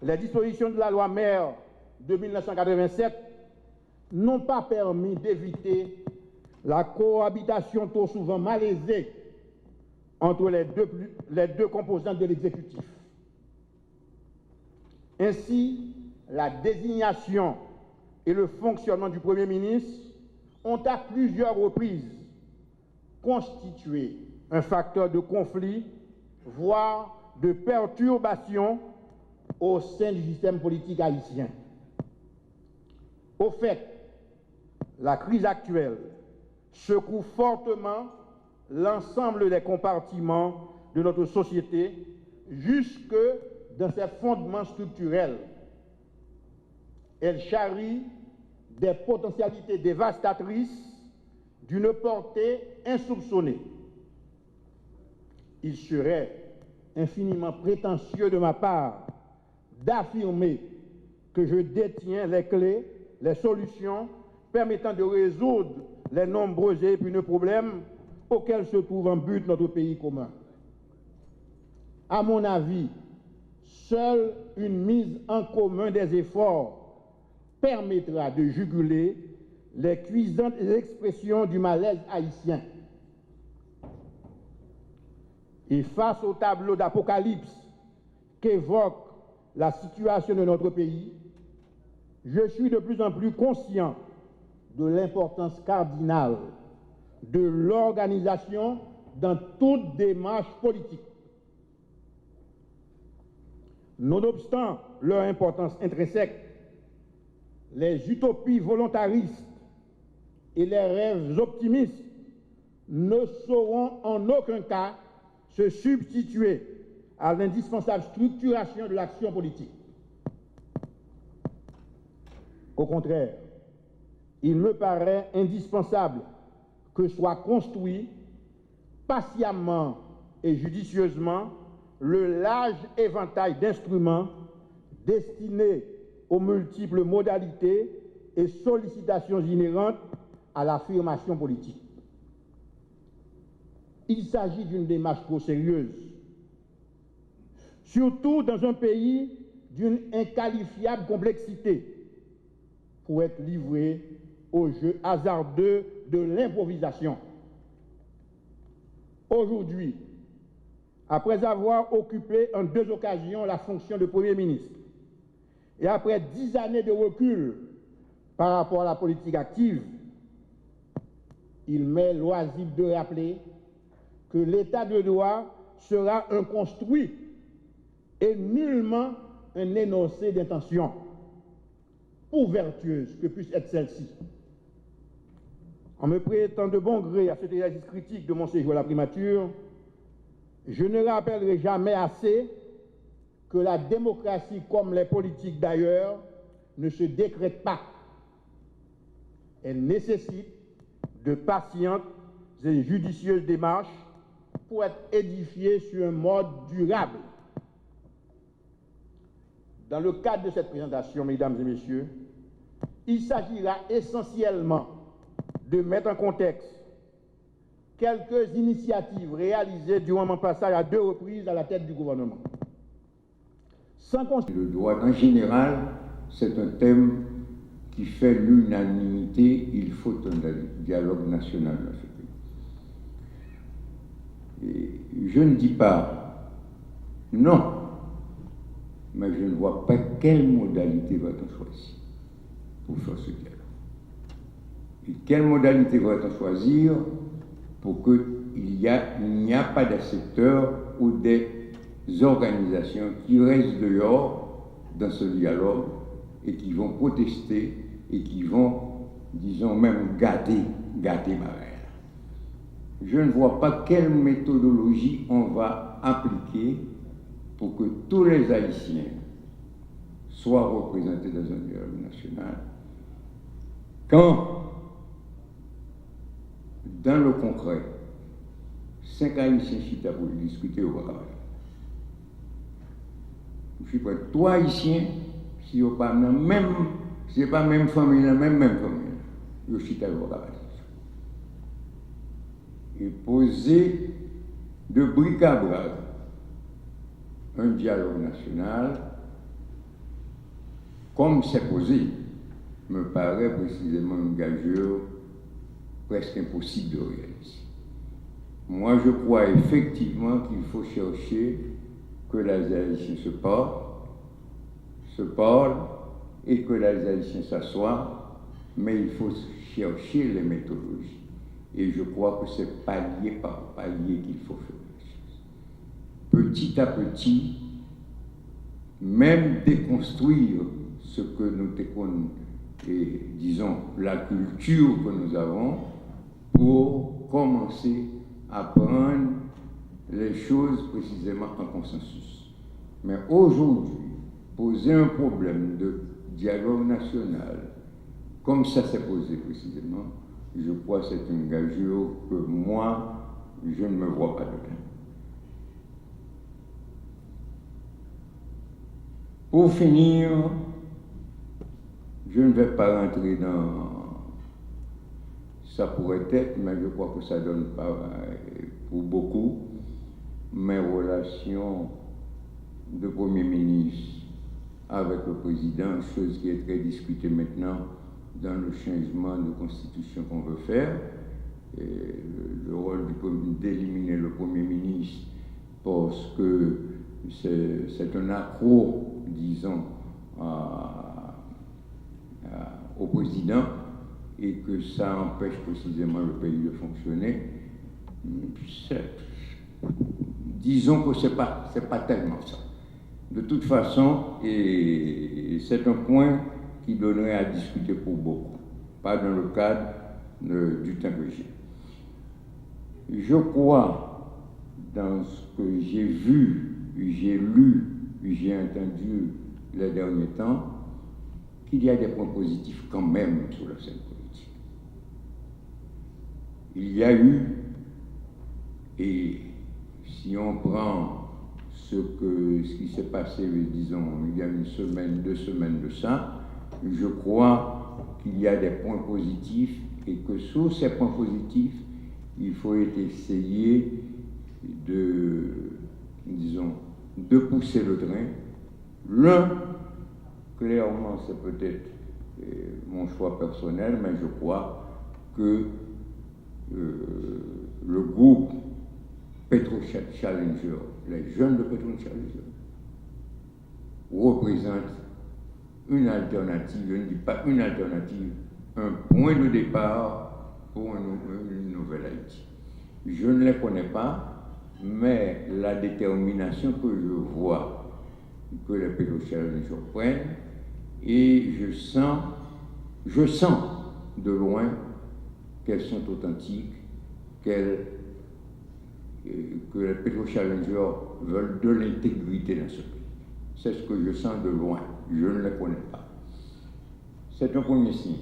les dispositions de la loi Mère de 1987 n'ont pas permis d'éviter la cohabitation trop souvent malaisée entre les deux composantes de l'exécutif. Ainsi, la désignation et le fonctionnement du Premier ministre ont à plusieurs reprises constitué un facteur de conflit, voire de perturbation au sein du système politique haïtien. Au fait, la crise actuelle secoue fortement l'ensemble des compartiments de notre société jusque dans ses fondements structurels. Elle charrie des potentialités dévastatrices d'une portée insoupçonnée. Il serait infiniment prétentieux de ma part d'affirmer que je détiens les clés, les solutions permettant de résoudre les nombreux et épineux problèmes auxquels se trouve en but notre pays commun. À mon avis, seule une mise en commun des efforts permettra de juguler les cuisantes expressions du malaise haïtien. Et face au tableau d'apocalypse qu'évoque la situation de notre pays, je suis de plus en plus conscient de l'importance cardinale de l'organisation dans toute démarche politique. Nonobstant leur importance intrinsèque, les utopies volontaristes et les rêves optimistes ne sauront en aucun cas se substituer à l'indispensable structuration de l'action politique. Au contraire, il me paraît indispensable que soit construit patiemment et judicieusement le large éventail d'instruments destinés aux multiples modalités et sollicitations inhérentes à l'affirmation politique. Il s'agit d'une démarche trop sérieuse, surtout dans un pays d'une inqualifiable complexité, pour être livré au jeu hasardeux de l'improvisation. Aujourd'hui, après avoir occupé en 2 occasions la fonction de Premier ministre, et après 10 années de recul par rapport à la politique active, il m'est loisible de rappeler que l'état de droit sera un construit et nullement un énoncé d'intention, pour vertueuse que puisse être celle-ci. En me prêtant de bon gré à cet exercice critique de mon séjour à la primature, je ne rappellerai jamais assez que la démocratie, comme les politiques d'ailleurs, ne se décrète pas. Elle nécessite de patientes et judicieuses démarches pour être édifiée sur un mode durable. Dans le cadre de cette présentation, mesdames et messieurs, il s'agira essentiellement de mettre en contexte quelques initiatives réalisées durant mon passage à 2 reprises à la tête du gouvernement. Le droit en général, c'est un thème qui fait l'unanimité. Il faut un dialogue national dans ce pays. Et je ne dis pas non, mais je ne vois pas quelle modalité va-t-on choisir pour faire ce dialogue. Et quelle modalité va-t-on choisir pour qu'il n'y a pas de secteur ou des organisations qui restent dehors dans ce dialogue et qui vont protester et qui vont, disons, même gâter ma mère. Je ne vois pas quelle méthodologie on va appliquer pour que tous les Haïtiens soient représentés dans un dialogue national. Quand, dans le concret, 5 Haïtiens chita pour discuter au Wakabal. Je suis prêt, 3 Haïtiens, si on pas même, c'est pas même famille, même famille, je chita au Wakabal. Et poser de bric à brac un dialogue national comme c'est posé, me paraît précisément une gageure presque impossible de réaliser. Moi, je crois effectivement qu'il faut chercher que les Haïtiens se parlent et que les Haïtiens s'assoient, mais il faut chercher les méthodologies. Et je crois que c'est palier par palier qu'il faut faire les choses. Petit à petit, même déconstruire ce que nous déconnons, et disons la culture que nous avons, pour commencer à prendre les choses précisément en consensus. Mais aujourd'hui, poser un problème de dialogue national, comme ça s'est posé précisément, je crois que c'est une gageure que moi, je ne me vois pas dedans. Pour finir, je ne vais pas rentrer dans ça pourrait être, mais je crois que ça ne donne pas pour beaucoup mes relations de Premier ministre avec le président, chose qui est très discutée maintenant dans le changement de constitution qu'on veut faire. Et le rôle d'éliminer le Premier ministre parce que c'est un accro, disons, au président et que ça empêche précisément le pays de fonctionner. Disons que c'est pas tellement ça. De toute façon, et c'est un point qui donnerait à discuter pour beaucoup, pas dans le cadre du temps que j'ai. Je crois, dans ce que j'ai vu, j'ai lu, j'ai entendu les derniers temps, qu'il y a des points positifs quand même sur la scène politique. Il y a eu, et si on prend ce qui s'est passé, disons, il y a une semaine, 2 semaines de ça, je crois qu'il y a des points positifs et que sur ces points positifs, il faut essayer de pousser le train. L'un, clairement, c'est peut-être mon choix personnel, mais je crois que le groupe Petro Challenger, les jeunes de Petro Challenger, représentent une alternative, je ne dis pas une alternative, un point de départ pour une nouvelle Haïti. Je ne les connais pas, mais la détermination que je vois que les Petro Challenger prennent, et je sens de loin qu'elles sont authentiques, que les Petro Challenger veulent de l'intégrité dans ce pays. C'est ce que je sens de loin. Je ne les connais pas. C'est un premier signe.